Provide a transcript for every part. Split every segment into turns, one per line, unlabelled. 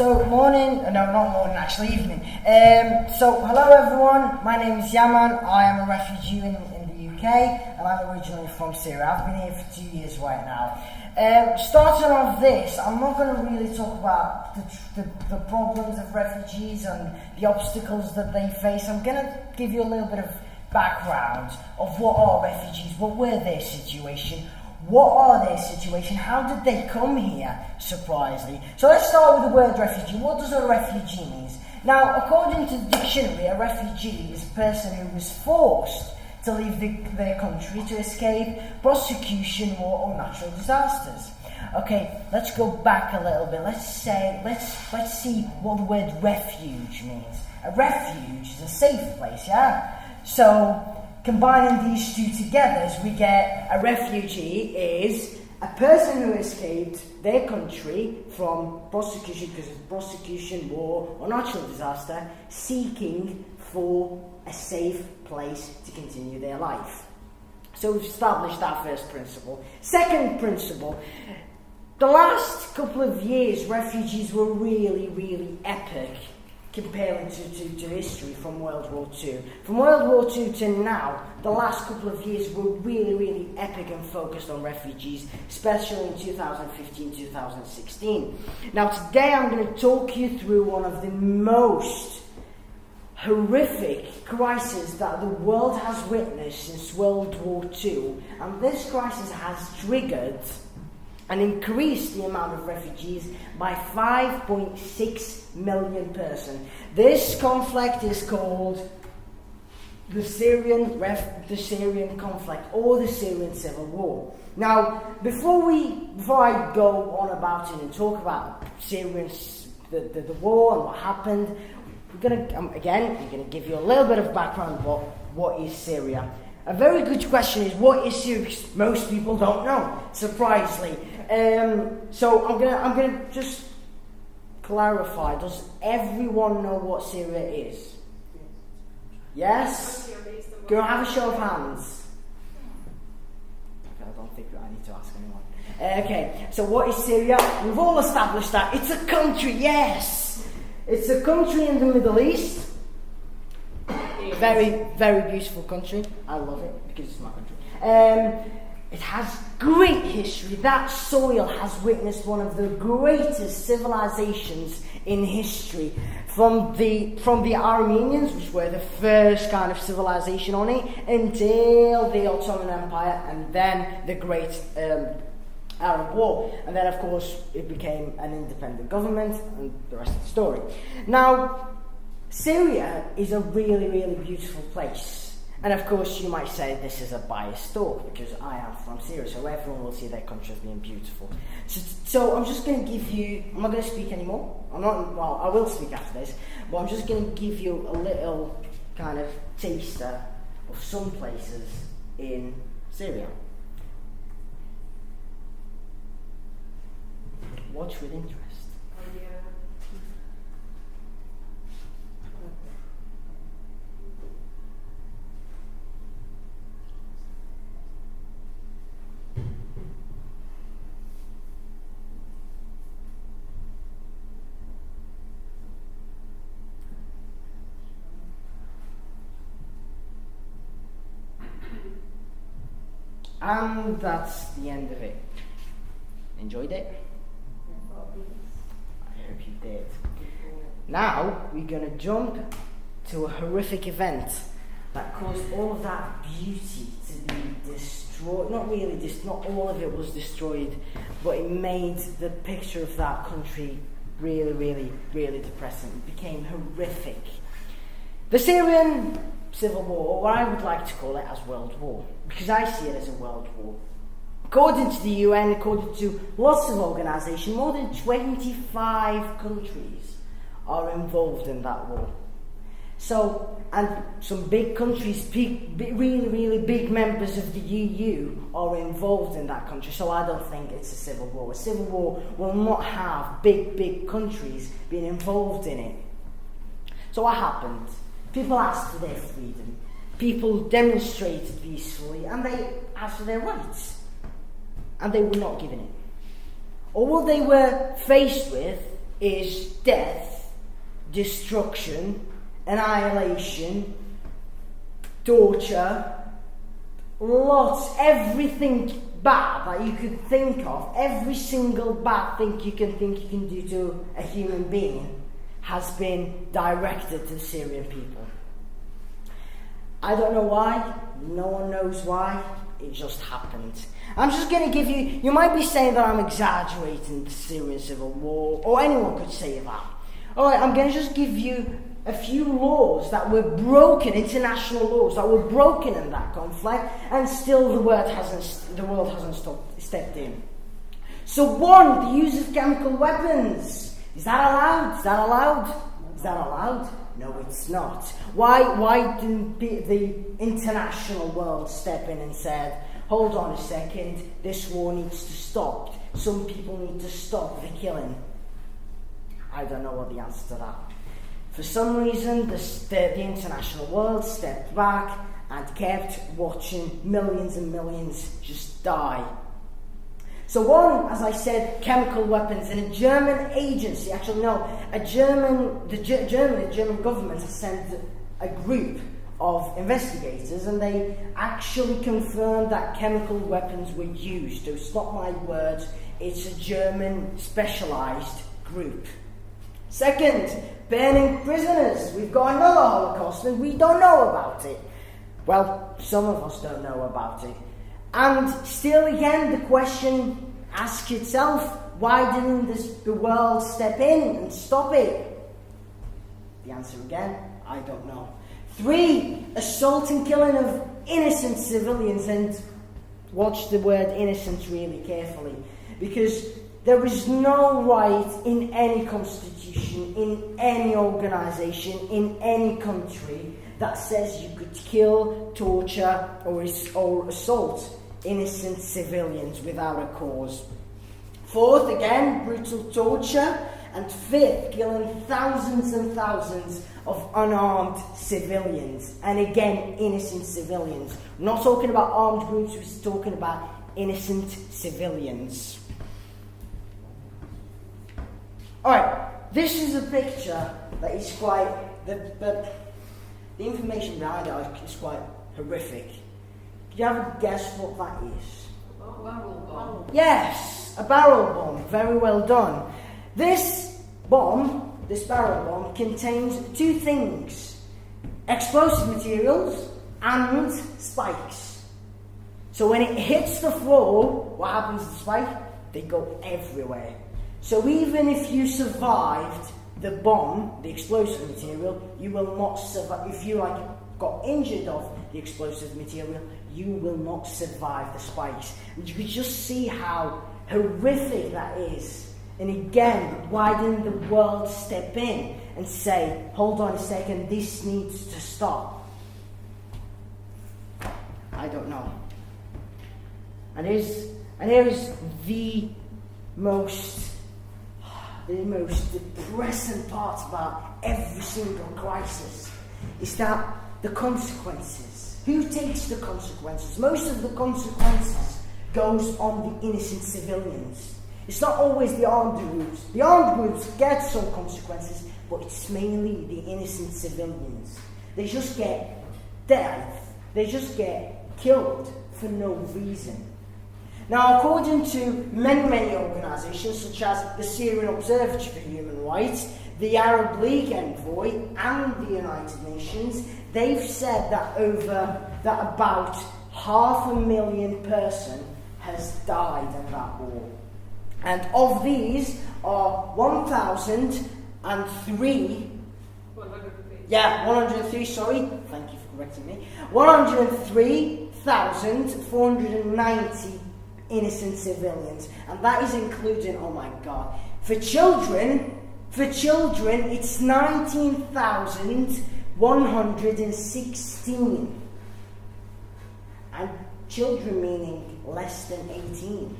So morning, no, not morning, actually evening. So hello everyone, my name is Yaman. I am a refugee in the UK and I'm originally from Syria. I've been here for 2 years right now. Starting off this, I'm not going to really talk about the problems of refugees and the obstacles that they face. I'm going to give you a little bit of background of what are refugees, what were their situation, what are their situation, how did they come here, surprisingly. So let's start with the word refugee. What does a refugee mean? Now, according to the dictionary, a refugee is a person who was forced to leave their country to escape prosecution, war or natural disasters. Okay, let's go back a little bit. Let's see what the word refuge means. A refuge is a safe place, yeah? So, combining these two together, we get a refugee is a person who escaped their country from prosecution because of prosecution, war or natural disaster, seeking for a safe place to continue their life. So we've established our first principle. Second principle, the last couple of years refugees were really epic comparing to history from World War II. From World War II to now, the last couple of years were really epic and focused on refugees, especially in 2015-2016. Now today I'm going to talk you through one of the most horrific crises that the world has witnessed since World War II, and this crisis has triggered and increased the amount of refugees by 5.6 million persons. This conflict is called the Syrian conflict or the Syrian civil war. Now, before I go on about it and talk about the war and what happened, I'm gonna give you a little bit of background on what is Syria. A very good question is, what is Syria? Most people don't know, surprisingly. So I'm gonna just clarify. Does everyone know what Syria is? Yes? Go have a show of hands. I don't think I need to ask anyone. Okay, so what is Syria? We've all established that. It's a country, yes! It's a country in the Middle East. Very beautiful country. I love it because it's my country. It has great history. That soil has witnessed one of the greatest civilizations in history. From the Armenians, which were the first kind of civilization on it, until the Ottoman Empire, and then the Great Arab War. And then, of course, it became an independent government, and the rest of the story. Now, Syria is a really beautiful place. And of course, you might say this is a biased talk because I am from Syria, so everyone will see their country as being beautiful. So I'm just going to give you, I'm not going to speak anymore. I will speak after this, but I'm just going to give you a little kind of taster of some places in Syria. Watch with interest. And that's the end of it. Enjoyed it? I hope you did. Now we're going to jump to a horrific event that caused all of that beauty to be destroyed. Not all of it was destroyed, but it made the picture of that country really depressing. It became horrific. The Syrian civil war, or what I would like to call it as World War, because I see it as a world war. According to the UN, according to lots of organisations, more than 25 countries are involved in that war. So, and some big countries, really big members of the EU are involved in that country. So I don't think it's a civil war. A civil war will not have big countries being involved in it. So what happened? People asked for their freedom. People demonstrated peacefully, and they asked for their rights. And they were not given it. All they were faced with is death, destruction, annihilation, torture, everything bad that you could think of, every single bad thing you can do to a human being has been directed to the Syrian people. I don't know why, no one knows why, it just happened. I'm just going to give you might be saying that I'm exaggerating the Syrian civil war, or anyone could say that. Alright, I'm going to just give you a few laws that were broken, international laws that were broken in that conflict, and still the world hasn't stepped in. So 1, the use of chemical weapons. Is that allowed? Is that allowed? Is that allowed? No, it's not. Why didn't the international world step in and said, hold on a second, this war needs to stop. Some people need to stop the killing. I don't know what the answer to that. For some reason, the international world stepped back and kept watching millions and millions just die. So 1, as I said, chemical weapons, and a German agency, the German government has sent a group of investigators, and they actually confirmed that chemical weapons were used. So it's not my words, it's a German specialised group. 2, burning prisoners. We've got another Holocaust and we don't know about it. Well, some of us don't know about it. And still again, the question asks itself, why didn't the world step in and stop it? The answer again, I don't know. 3, assault and killing of innocent civilians, and watch the word innocent really carefully, because there is no right in any constitution, in any organisation, in any country that says you could kill, torture or assault innocent civilians without a cause. 4th, again, brutal torture. And 5th, killing thousands and thousands of unarmed civilians. And again, innocent civilians. We're not talking about armed groups, we're talking about innocent civilians. Alright, this is a picture that is quite... The information behind it is quite horrific. Can you have a guess what that is?
A barrel bomb.
Yes, a barrel bomb. Very well done. This barrel bomb, contains 2 things: explosive materials and spikes. So when it hits the floor, what happens to the spike? They go everywhere. So even if you survived the bomb, the explosive material, you will not survive. If you got injured of the explosive material, you will not survive the spikes. And you could just see how horrific that is. And again, why didn't the world step in and say, hold on a second, this needs to stop? I don't know. And here is the most depressing part about every single crisis, is that the consequences. Who takes the consequences? Most of the consequences goes on the innocent civilians. It's not always the armed groups. The armed groups get some consequences, but it's mainly the innocent civilians. They just get death. They just get killed for no reason. Now, according to many organisations, such as the Syrian Observatory for Human Rights, the Arab League Envoy, and the United Nations, they've said that about 500,000 persons has died in that war. And of these are 1,003. 103, sorry. Thank you for correcting me. 103,490 innocent civilians. And that is including, oh my God, for children, it's 19,116. And children meaning less than 18.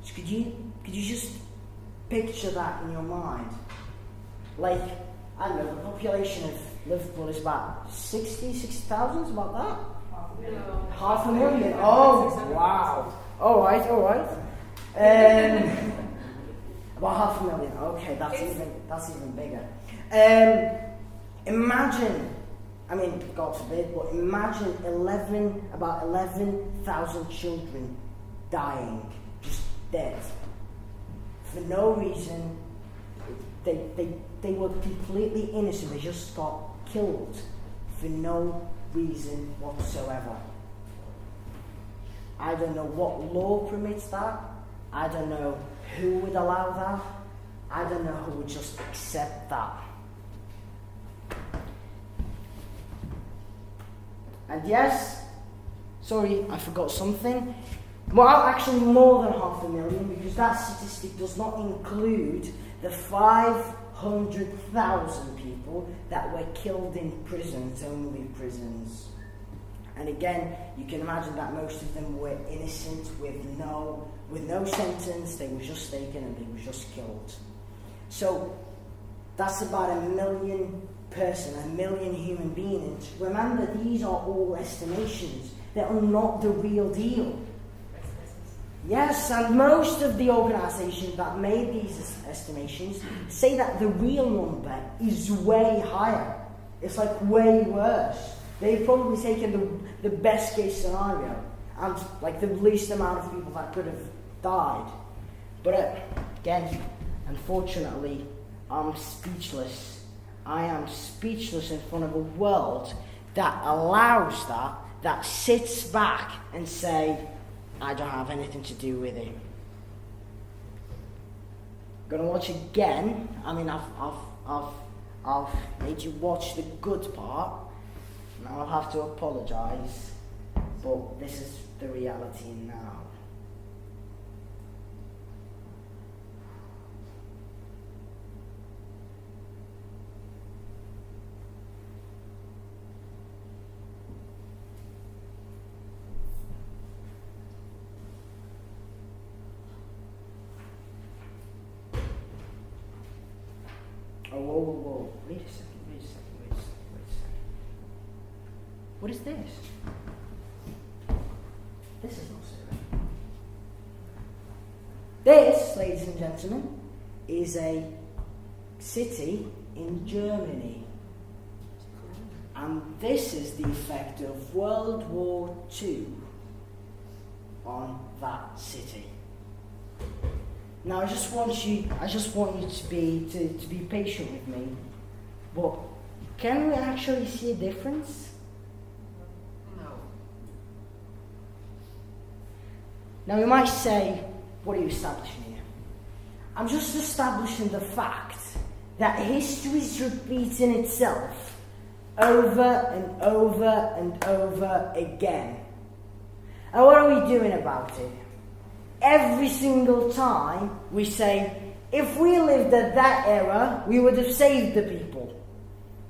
So could you just picture that in your mind? I don't know, the population of Liverpool is about 60,000, about that?
No.
500,000? Oh, wow. Alright. About 500,000. Okay, that's even bigger. Imagine, I mean, God forbid, but imagine about 11,000 children dying, just dead, for no reason. They were completely innocent. They just got killed for no reason whatsoever. I don't know what law permits that. I don't know who would allow that. I don't know who would just accept that. And yes, sorry, I forgot something. Well, actually more than 500,000, because that statistic does not include the 500,000 people that were killed in prisons, only prisons. And again, you can imagine that most of them were innocent with no sentence. They were just taken and they were just killed. So that's about 1 million human beings. Remember, these are all estimations. They are not the real deal. Yes, and most of the organisations that made these estimations say that the real number is way higher. It's like way worse. They've probably taken the best case scenario and like the least amount of people that could have died. But again, unfortunately, I'm speechless. I am speechless in front of a world that allows that sits back and say, I don't have anything to do with it. I'm gonna watch again. I mean, I've made you watch the good part. Now I'll have to apologise, but this is the reality now. Oh, whoa. Wait a second. What is this? This is not Syria. This, ladies and gentlemen, is a city in Germany. And this is the effect of World War II on that city. Now I just want you to be patient with me. But can we actually see a difference? Now you might say, what are you establishing here? I'm just establishing the fact that history is repeating itself over and over and over again. And what are we doing about it? Every single time we say, if we lived at that era, we would have saved the people.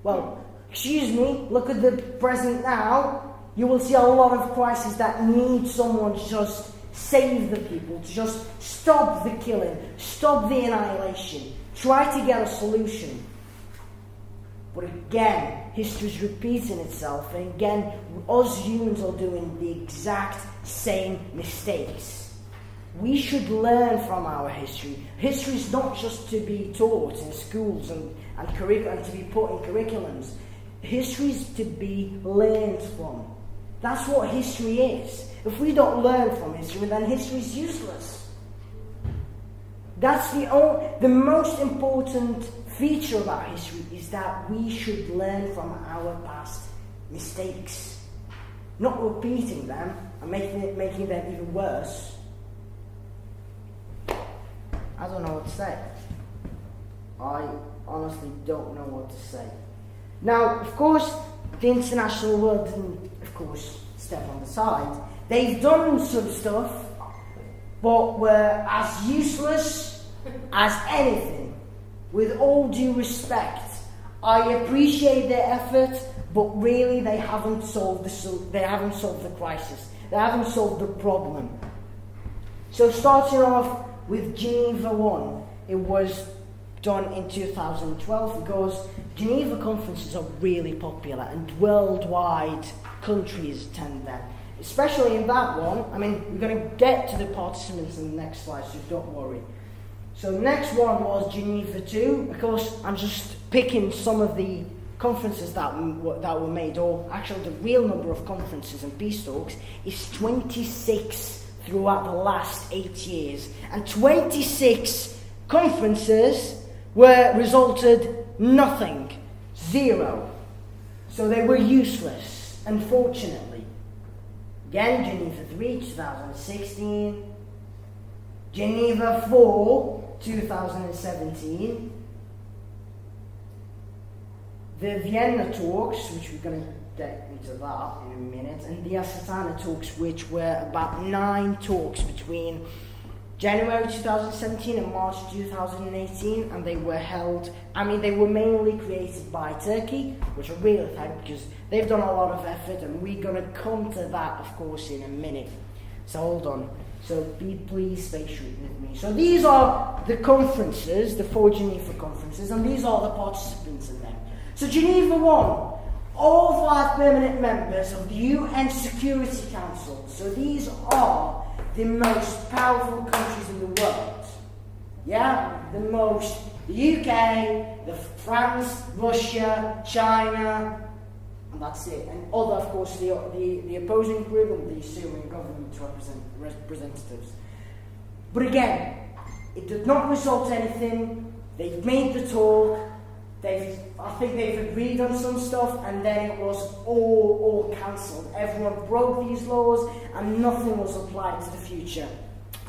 Well, excuse me, look at the present now. You will see a lot of crises that need someone to just save the people, to just stop the killing, stop the annihilation, try to get a solution. But again, history is repeating itself, and again, us humans are doing the exact same mistakes. We should learn from our history. History is not just to be taught in schools and to be put in curriculums. History is to be learned from. That's what history is. If we don't learn from history, then history is useless. That's the most important feature about history, is that we should learn from our past mistakes. Not repeating them and making them even worse. I don't know what to say. I honestly don't know what to say. Now, of course, the international world didn't, of course, step on the side. They've done some stuff, but were as useless as anything. With all due respect, I appreciate their effort, but really they haven't solved the crisis. They haven't solved the problem. So starting off with Geneva 1, it was done in 2012 because Geneva conferences are really popular and worldwide countries attend them. Especially in that one. I mean, we're going to get to the participants in the next slide, so don't worry. So next one was Geneva 2. Of course, I'm just picking some of the conferences that were made, or actually the real number of conferences and peace talks is 26 throughout the last 8 years. And 26 conferences resulted nothing. 0. So they were useless, unfortunately. Again, Geneva 3, 2016. Geneva 4, 2017. The Vienna talks, which we're going to get into that in a minute, and the Astana talks, which were about 9 talks between January 2017 and March 2018, and they were held, they were mainly created by Turkey, which I really thank, because they've done a lot of effort, and we're going to come to that, of course, in a minute. So hold on. So please stay straight with me. So these are the conferences, the 4 Geneva conferences, and these are the participants in them. So Geneva 1, all 5 permanent members of the UN Security Council. So these are the most powerful countries in the world. Yeah, the UK, France, Russia, China, and that's it. And other, of course, the opposing group and the Syrian government representatives. But again, it did not result in anything. They've made the talk. I think they've agreed on some stuff, and then it was all cancelled. Everyone broke these laws, and nothing was applied to the future.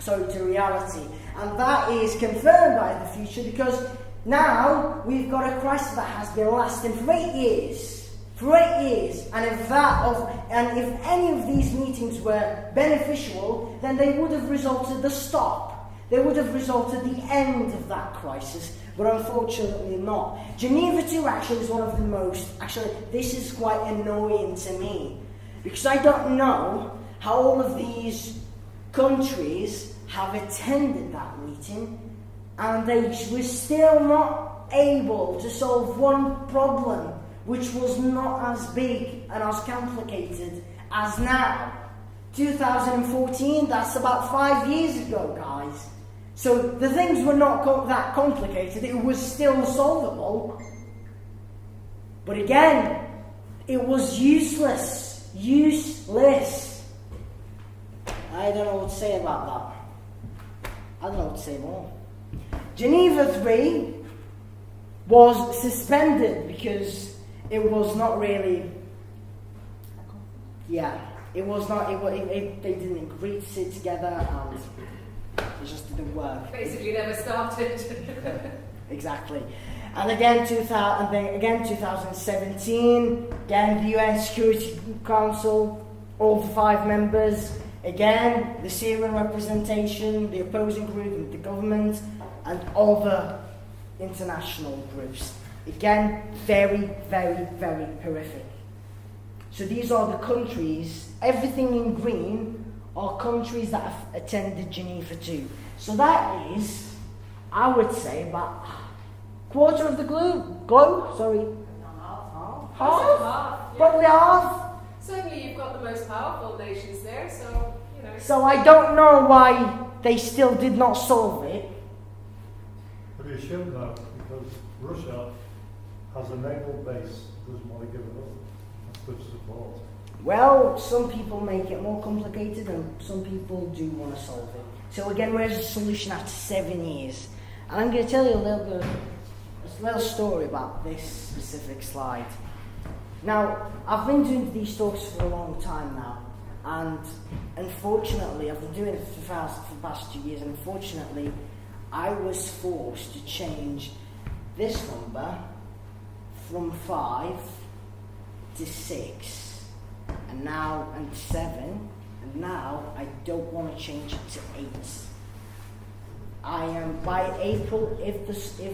To reality. And that is confirmed by the future, because now we've got a crisis that has been lasting for 8 years. For 8 years. And if any of these meetings were beneficial, then they would have resulted the stop. They would have resulted the end of that crisis. But unfortunately not. Geneva 2 actually is one of the most... Actually, this is quite annoying to me. Because I don't know how all of these countries have attended that meeting, and they were still not able to solve one problem, which was not as big and as complicated as now. 2014, that's about 5 years ago, guys. So the things were not that complicated, it was still solvable. But again, it was useless. Useless. I don't know what to say about that. I don't know what to say more. Geneva 3 was suspended because it was not really... Yeah, it was not... They didn't agree to sit together, and... It just didn't work.
Basically never started.
Exactly. And again, 2017, again, the UN Security Council, all the 5 members, again, the Syrian representation, the opposing group, the government, and other international groups. Again, very, very, very horrific. So these are the countries, everything in green, are countries that have attended Geneva 2. So that is, I would say, about quarter of the globe. Sorry. Half?
Yeah.
Probably half.
Certainly you've got the most powerful nations there, so, you know.
So I don't know why they still did not solve it.
But you should know, because Russia has a naval base, doesn't want to give it up. That's good support.
Well, some people make it more complicated, and some people do want to solve it. So again, where's the solution after 7 years? And I'm going to tell you a little story about this specific slide. Now, I've been doing these talks for a long time now, and unfortunately, I've been doing it for the past 2 years, and unfortunately, I was forced to change this number from 5 to 6. And 7, and now I don't want to change it to 8. I am, by April, if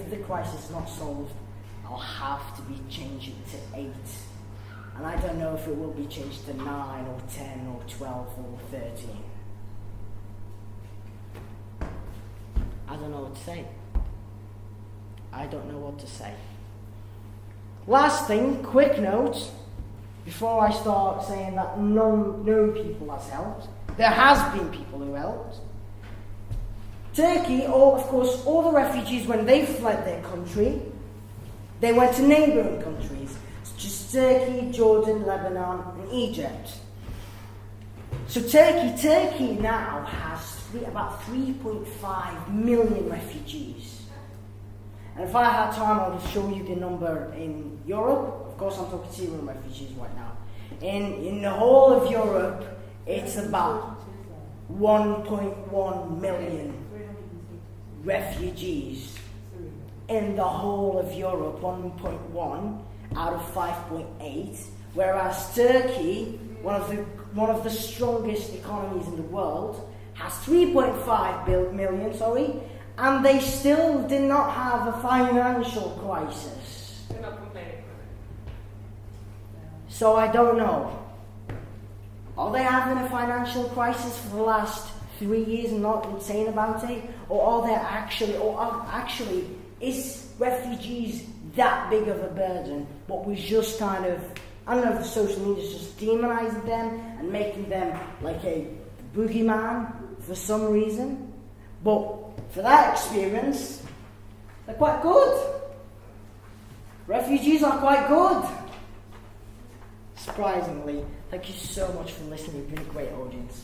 the crisis is not solved, I'll have to be changing to 8. And I don't know if it will be changed to 9 or 10 or 12 or 13. I don't know what to say. I don't know what to say. Last thing, quick note. Before I start saying that no people has helped, there has been people who helped. Turkey, all the refugees, when they fled their country, they went to neighbouring countries, such as Turkey, Jordan, Lebanon, and Egypt. So Turkey now has about 3.5 million refugees. And if I had time, I would show you the number in Europe. Of course, I'm talking Syrian refugees right now. In the whole of Europe, it's about 1.1 million refugees. In the whole of Europe, 1.1 out of 5.8. Whereas Turkey, one of the strongest economies in the world, has 3.5 million, and they still did not have a financial crisis.
They're not complaining.
So I don't know. Are they having a financial crisis for the last 3 years and not saying about it? Or actually, is refugees that big of a burden? But we just kind of, I don't know if the social media is just demonizing them and making them like a boogeyman for some reason. But for that experience, they're quite good. Refugees are quite good. Surprisingly. Thank you so much for listening. You've been a great audience.